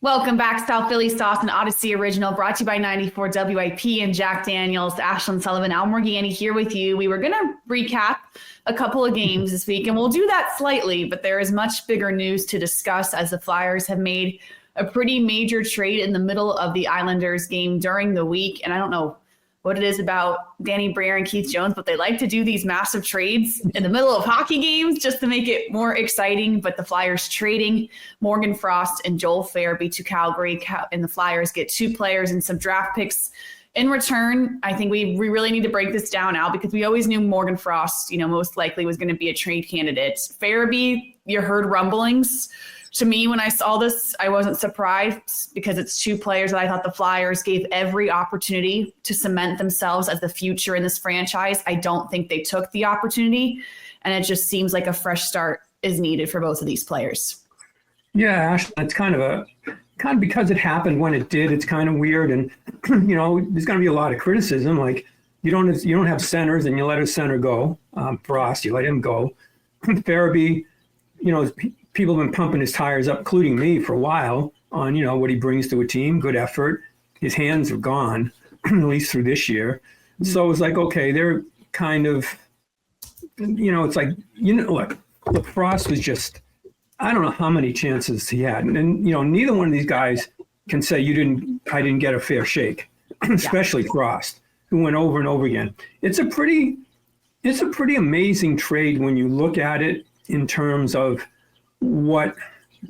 Welcome back, South Philly Sauce, an Audacy original brought to you by 94 WIP and Jack Daniels. Ashlyn, Sullivan, Morganti here with you. We were going to recap a couple of games this week, and we'll do that slightly, but there is much bigger news to discuss as the Flyers have made a pretty major trade in the middle of the Islanders game during the week. And I don't know what it is about Danny Briere and Keith Jones, but they like to do these massive trades in the middle of hockey games just to make it more exciting. But the Flyers trading Morgan Frost and Joel Farabee to Calgary, and the Flyers get 2 players and some draft picks in return. I think we really need to break this down now because we always knew Morgan Frost, most likely was going to be a trade candidate. Farabee, you heard rumblings. To me, when I saw this, I wasn't surprised because it's 2 players that I thought the Flyers gave every opportunity to cement themselves as the future in this franchise. I don't think they took the opportunity, and it just seems like a fresh start is needed for both of these players. Yeah, Ashley, it's kind of because it happened when it did. It's kind of weird, and there's going to be a lot of criticism. Like you don't have centers, and you let a center go. Frost, you let him go. Farabee, people have been pumping his tires up, including me, for a while on, what he brings to a team, good effort. His hands are gone, at least through this year. So it was like, okay, they're kind of, it's like, look, Frost was just, I don't know how many chances he had. And neither one of these guys can say I didn't get a fair shake, especially Frost, who went over and over again. It's a pretty amazing trade when you look at it in terms of what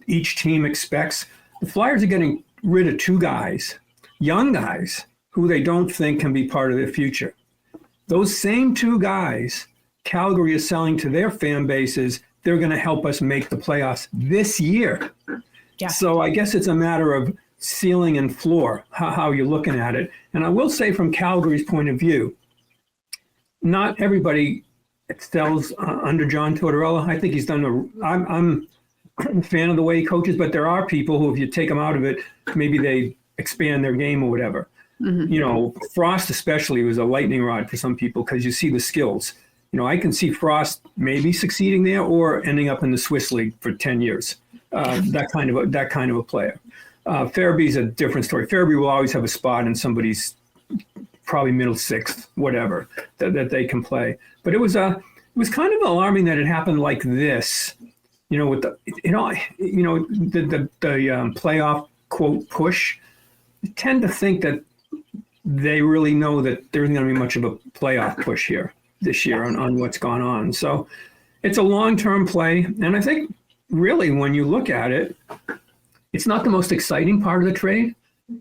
each team expects. The Flyers are getting rid of 2 guys, young guys, who they don't think can be part of their future. Those same 2 guys, Calgary is selling to their fan bases, they're going to help us make the playoffs this year. Yeah. So I guess it's a matter of ceiling and floor, how you're looking at it. And I will say from Calgary's point of view, not everybody excels under John Tortorella. I think he's done I'm a fan of the way he coaches, but there are people who, if you take them out of it, maybe they expand their game or whatever. Mm-hmm. Frost especially was a lightning rod for some people because you see the skills. I can see Frost maybe succeeding there or ending up in the Swiss League for 10 years. That kind of a player. Farabee's a different story. Farabee will always have a spot in somebody's probably middle 6th, whatever, that they can play. But it was kind of alarming that it happened like this. With the playoff quote push, I tend to think that they really know that there isn't going to be much of a playoff push here this year on what's gone on. So it's a long-term play. And I think really when you look at it, it's not the most exciting part of the trade,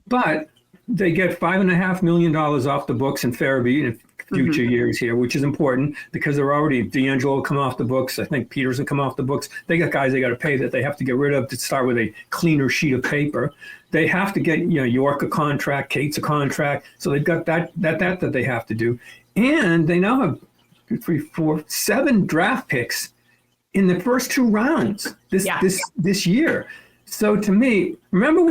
but they get $5.5 million off the books in Farabee in future years here, which is important because they're already, D'Angelo will come off the books. I think Peterson come off the books. They got guys they got to pay that they have to get rid of to start with a cleaner sheet of paper. They have to get, York a contract, Cates a contract. So they've got that they have to do. And they now have 2, 3, 4, 7 draft picks in the first 2 rounds this year. So to me, remember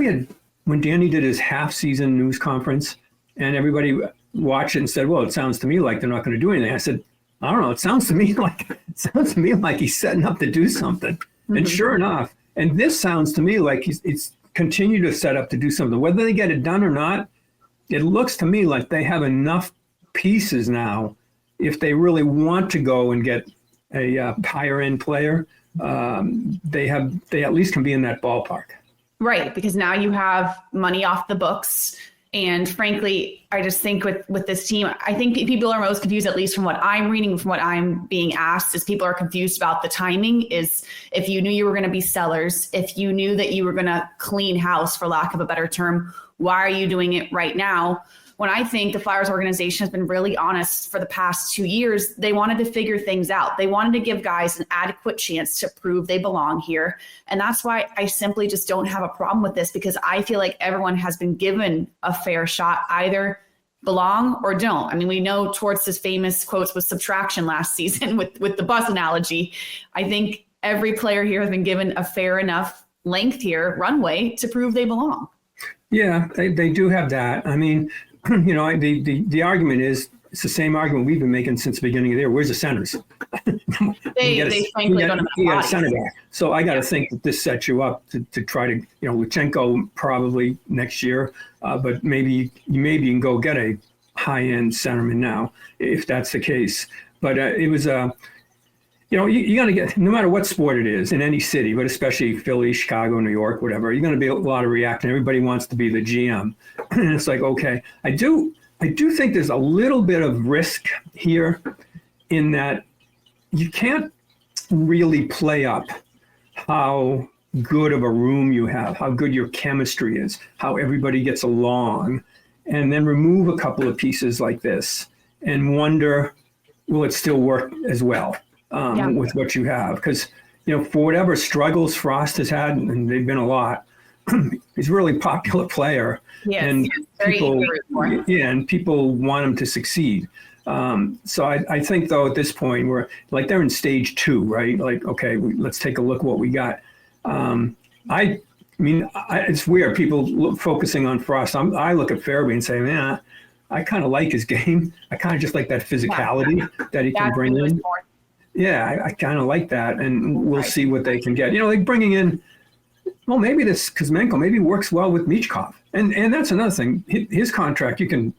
when Danny did his half-season news conference and everybody watched it and said, well, it sounds to me like they're not going to do anything. I said, I don't know. It sounds to me like he's setting up to do something. Mm-hmm. And sure enough, and this sounds to me like it's continued to set up to do something. Whether they get it done or not, it looks to me like they have enough pieces now. If they really want to go and get a higher end player, they at least can be in that ballpark. Right, because now you have money off the books. And frankly, I just think with this team, I think people are most confused, at least from what I'm reading, from what I'm being asked, is people are confused about the timing. Is if you knew you were going to be sellers, if you knew that you were going to clean house, for lack of a better term, why are you doing it right now? When I think the Flyers organization has been really honest for the past 2 years, they wanted to figure things out. They wanted to give guys an adequate chance to prove they belong here. And that's why I simply just don't have a problem with this, because I feel like everyone has been given a fair shot, either belong or don't. I mean, we know Torts' famous quotes with subtraction last season with the bus analogy. I think every player here has been given a fair enough length here, runway, to prove they belong. Yeah, they do have that. I mean, the argument is it's the same argument we've been making since the beginning of the year. Where's the centers? They frankly don't have a center back. So I got to think that this sets you up to try to, Luchenko probably next year, but maybe you can go get a high-end centerman now if that's the case. But it was you're going to get, no matter what sport it is in any city, but especially Philly, Chicago, New York, whatever, you're going to be a lot of reacting. Everybody wants to be the GM. And it's like, okay, I do think there's a little bit of risk here in that you can't really play up how good of a room you have, how good your chemistry is, how everybody gets along, and then remove a couple of pieces like this and wonder, will it still work as well with what you have? Because, for whatever struggles Frost has had, and they've been a lot, he's a really popular player. Yes, and people want him to succeed. So I think, though, at this point, we're like they're in stage 2, right? Like, okay, let's take a look at what we got. It's weird. People focusing on Frost. I look at Farabee and say, man, I kind of like his game. I kind of just like that physicality that he can bring in. Yeah, I kind of like that, and we'll see what they can get. Like bringing in, well, maybe this Kuzmenko maybe works well with Michkov, and that's another thing. His contract, you can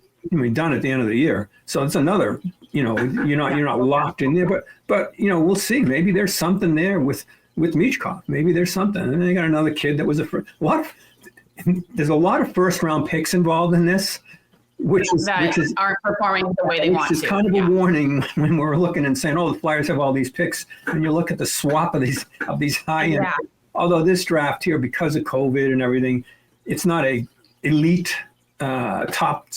done at the end of the year, so it's another. You're not locked in there, but we'll see. Maybe there's something there with Michkov. Maybe there's something, and they got another kid that was there's a lot of first round picks involved in this. Which aren't performing the way they want to. Which is kind of a warning when we're looking and saying, "Oh, the Flyers have all these picks," and you look at the swap of these high end. Yeah. Although this draft here, because of COVID and everything, it's not a elite top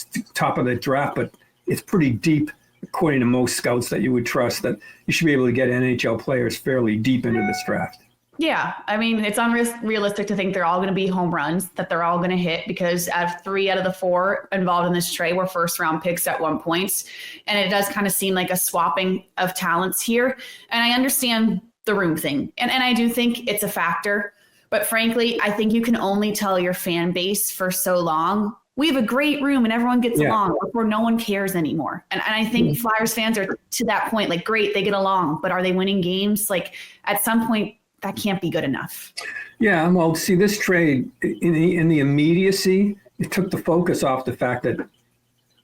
of the draft, but it's pretty deep, according to most scouts that you would trust. That you should be able to get NHL players fairly deep into this draft. Yeah, it's unrealistic to think they're all going to be home runs, that they're all going to hit, because 3 out of the 4 involved in this trade were first round picks at one point. And it does kind of seem like a swapping of talents here. And I understand the room thing. And I do think it's a factor. But frankly, I think you can only tell your fan base for so long, we have a great room and everyone gets along, before no one cares anymore. And I think Flyers fans are to that point, like, great, they get along, but are they winning games? Like, at some point, that can't be good enough. Yeah, well, see, this trade, in the immediacy, it took the focus off the fact that,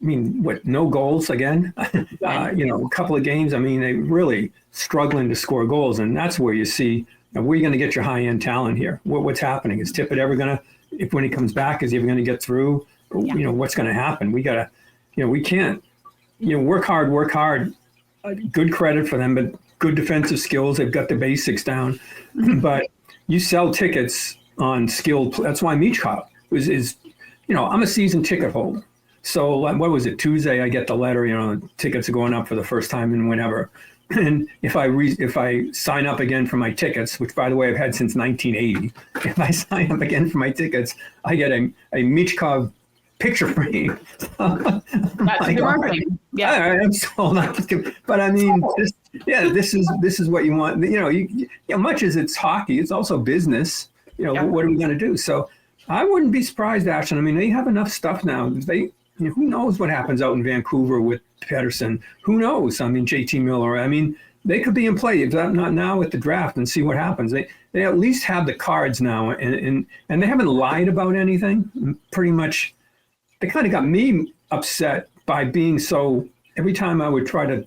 no goals again? A couple of games, they really struggling to score goals. And that's where you see, where are you going to get your high-end talent here? What's happening? Is Tippett ever going to, when he comes back, is he ever going to get through? What's going to happen? We got to, we can't, work hard. Good credit for them, but good defensive skills. They've got the basics down, but you sell tickets on skilled. That's why Michkov is, I'm a season ticket holder. So what was it? Tuesday, I get the letter, the tickets are going up for the first time in whenever. And if I sign up again for my tickets, which by the way, I've had since 1980, if I sign up again for my tickets, I get a Michkov picture frame. That's the marketing. Yeah, I'm sold. But this is what you want. Much as it's hockey, it's also business. What are we going to do? So I wouldn't be surprised, Ashlyn. They have enough stuff now. Who knows what happens out in Vancouver with Pedersen? Who knows? JT Miller. They could be in play, if not now, at the draft, and see what happens. They at least have the cards now, and they haven't lied about anything. Pretty much. They kind of got me upset by being so. Every time I would try to,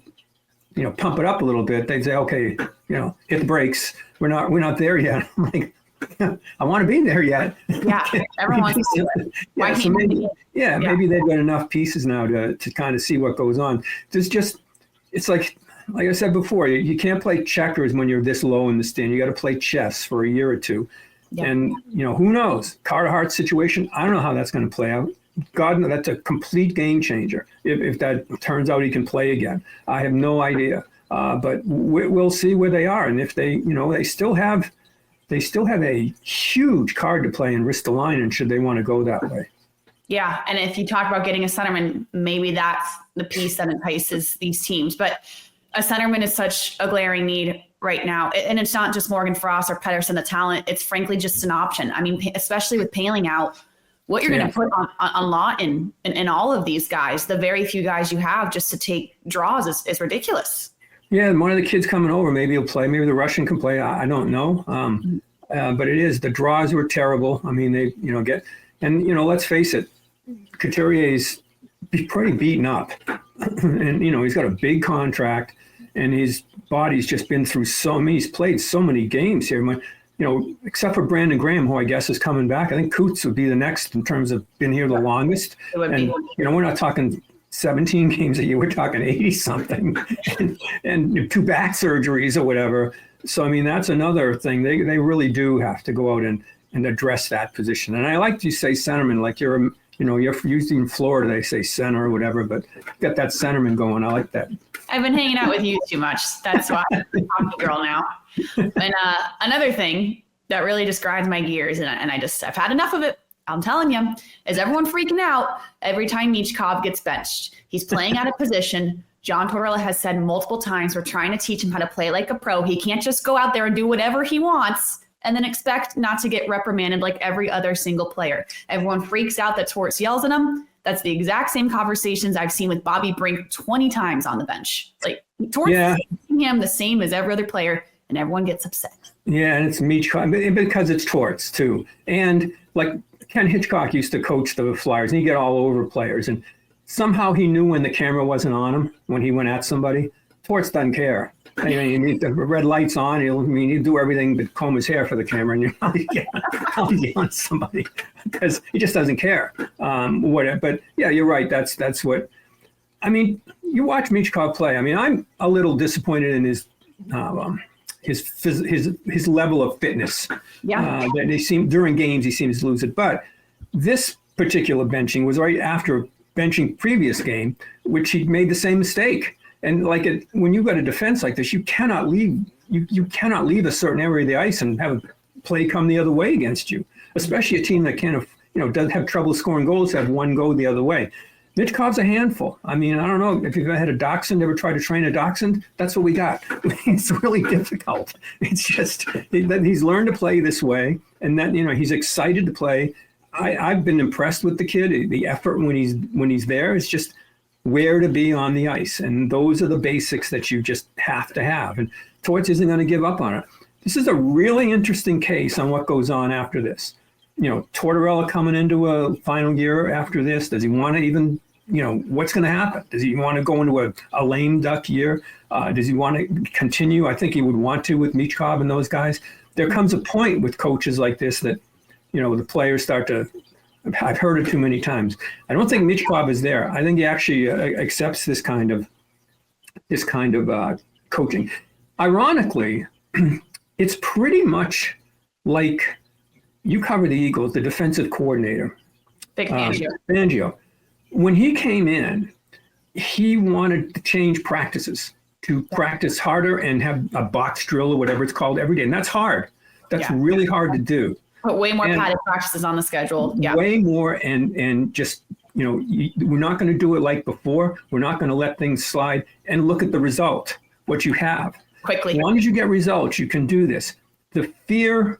pump it up a little bit, they'd say, "Okay, hit the brakes. We're not there yet." I'm like, I want to be there yet. Yeah, everyone wants to do it. Maybe they've got enough pieces now to kind of see what goes on. It's like I said before, you can't play checkers when you're this low in the stand. You got to play chess for a year or two, and who knows? Carter Hart's situation. I don't know how that's going to play out. God, no, that's a complete game changer. If that turns out he can play again, I have no idea. But we'll see where they are, and if they still have a huge card to play in Ristolainen should they want to go that way. Yeah, and if you talk about getting a centerman, maybe that's the piece that entices these teams. But a centerman is such a glaring need right now, and it's not just Morgan Frost or Pedersen, the talent. It's frankly just an option. Especially with Paling out. what you're going to put on Lawton and all of these guys, the very few guys you have just to take draws is ridiculous. Yeah, and one of the kids coming over, maybe he'll play. Maybe the Russian can play. I don't know. But it is. The draws were terrible. I mean, they, let's face it, Couturier's pretty beaten up. And, he's got a big contract, and his body's just been through he's played so many games here. Except for Brandon Graham, who I guess is coming back. I think Coots would be the next in terms of been here the longest. And, we're not talking 17 games a year, we're talking 80 something and 2 back surgeries or whatever. So, I mean, that's another thing. They really do have to go out and address that position. And I like to say centerman, like you're usually in Florida, they say center or whatever, but got that centerman going. I like that. I've been hanging out with you too much. That's why I'm a hockey girl now. And another thing that really just grinds my gears, and I've had enough of it, I'm telling you, is everyone freaking out every time Michkov gets benched. He's playing out of position. John Tortorella has said multiple times, we're trying to teach him how to play like a pro. He can't just go out there and do whatever he wants and then expect not to get reprimanded like every other single player. Everyone freaks out that Torts yells at him. That's the exact same conversations I've seen with Bobby Brink 20 times on the bench. Like Torts is him the same as every other player, and everyone gets upset. Yeah, and it's Michkov because it's Torts too. And like Ken Hitchcock used to coach the Flyers, and he'd get all over players. And somehow he knew when the camera wasn't on him, when he went at somebody. Torts doesn't care. The red light's on. He'd do everything but comb his hair for the camera, and I'll yell at somebody because he just doesn't care. But yeah, you're right. That's what. I mean, you watch Michkov play. I mean, I'm a little disappointed in his level of fitness. Yeah. That during games he seems to lose it. But this particular benching was right after benching previous game, which he made the same mistake. And when you've got a defense like this, you cannot leave. You cannot leave a certain area of the ice and have a play come the other way against you. Especially a team that does have trouble scoring goals, have one go the other way. Michkov's a handful. I mean, I don't know if you've ever had a dachshund, ever tried to train a dachshund. That's what we got. It's really difficult. It's just that he's learned to play this way, and that he's excited to play. I've been impressed with the kid. The effort when he's there is just where to be on the ice. And those are the basics that you just have to have. And Torts isn't going to give up on it. This is a really interesting case on what goes on after this. Tortorella coming into a final year after this, does he want to even, what's going to happen? Does he want to go into a lame duck year? Does he want to continue? I think he would want to with Michkov and those guys. There comes a point with coaches like this that, the players start to, I've heard it too many times. I don't think Michkov is there. I think he actually accepts this kind of coaching. Ironically, it's pretty much like you cover the Eagles, the defensive coordinator, Big Fangio. Fangio. When he came in, he wanted to change practices to practice harder and have a box drill or whatever it's called every day, and that's hard. That's really hard to do. Put way more padded practices on the schedule. Yeah. Way more, and just, we're not going to do it like before. We're not going to let things slide and look at the result, what you have. Quickly. As long as you get results, you can do this. The fear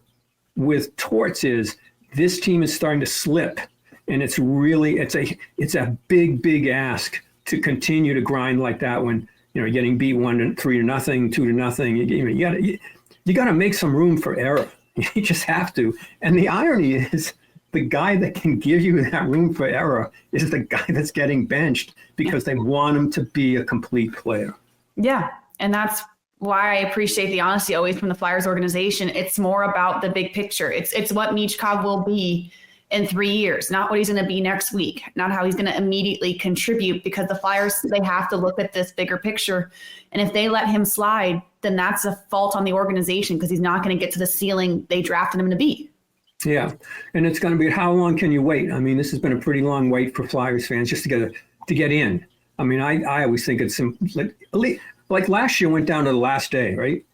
with Torts is this team is starting to slip, and it's a big ask to continue to grind like that when, you're getting beat 1-3 to nothing, 2-0. You got to make some room for error. You just have to. And the irony is the guy that can give you that room for error is the guy that's getting benched because they want him to be a complete player. Yeah. And that's why I appreciate the honesty always from the Flyers organization. It's more about the big picture. It's what Michkov will be in 3 years, not what he's going to be next week, not how he's going to immediately contribute, because the Flyers, they have to look at this bigger picture. And if they let him slide, then that's a fault on the organization because he's not going to get to the ceiling they drafted him to be. Yeah. And it's going to be, how long can you wait? I mean, this has been a pretty long wait for Flyers fans just to get in. I mean, I always think it's like last year went down to the last day, right?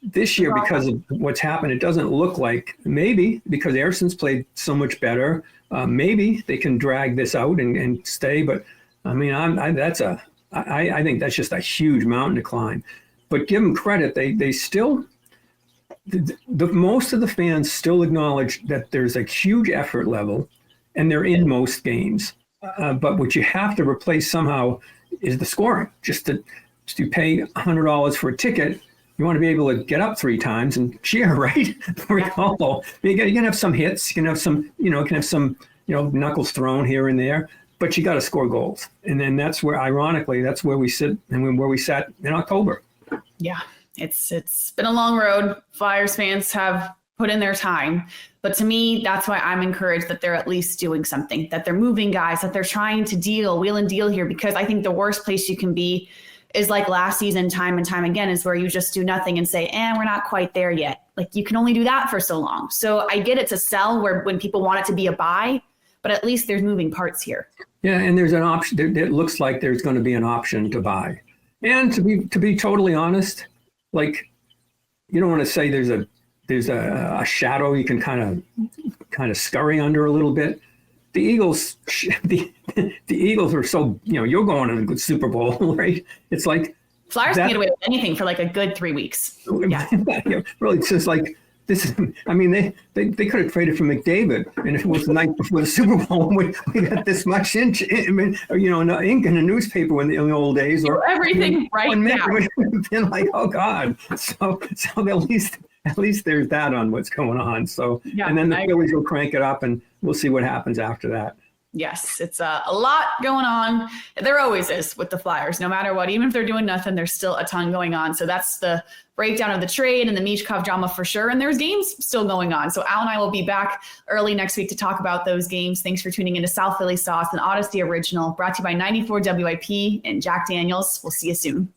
This year, because of what's happened, it doesn't look like, maybe because Erson's played so much better, maybe they can drag this out and stay. But I mean, I think that's just a huge mountain to climb. But give them credit, they still, most of the fans still acknowledge that there's a huge effort level and they're in most games. But what you have to replace somehow is the scoring. Just to pay $100 for a ticket, you want to be able to get up 3 times and cheer, right? For a goal. You can have some hits. You can have some, knuckles thrown here and there. But you got to score goals. And then that's where, ironically, that's where we sit and where we sat in October. Yeah, it's been a long road. Flyers fans have put in their time. But to me, that's why I'm encouraged that they're at least doing something, that they're moving guys, that they're trying to wheel and deal here, because I think the worst place you can be is like last season, time and time again, is where you just do nothing and say, we're not quite there yet. Like, you can only do that for so long. So I get it's a sell when people want it to be a buy, but at least there's moving parts here. Yeah, and there's an option. It looks like there's going to be an option to buy. And to be totally honest, like, you don't want to say there's a shadow you can kind of scurry under a little bit. The Eagles, the Eagles are so, you're going to a good Super Bowl, right? It's like Flyers can get away with anything for like a good 3 weeks. Yeah. Really, it's just like this. I mean, they could have traded for McDavid, and if it was the night before the Super Bowl, we got this much ink in the newspaper in the old days, or everything right now. It would have been like, oh God. So at least there's that on what's going on. So, yeah, and then the Phillies will crank it up, and we'll see what happens after that. Yes, it's a lot going on. There always is with the Flyers, no matter what. Even if they're doing nothing, there's still a ton going on. So that's the breakdown of the trade and the Michkov drama for sure. And there's games still going on. So Al and I will be back early next week to talk about those games. Thanks for tuning into South Philly Sauce, an Audacy original, brought to you by 94 WIP and Jack Daniels. We'll see you soon.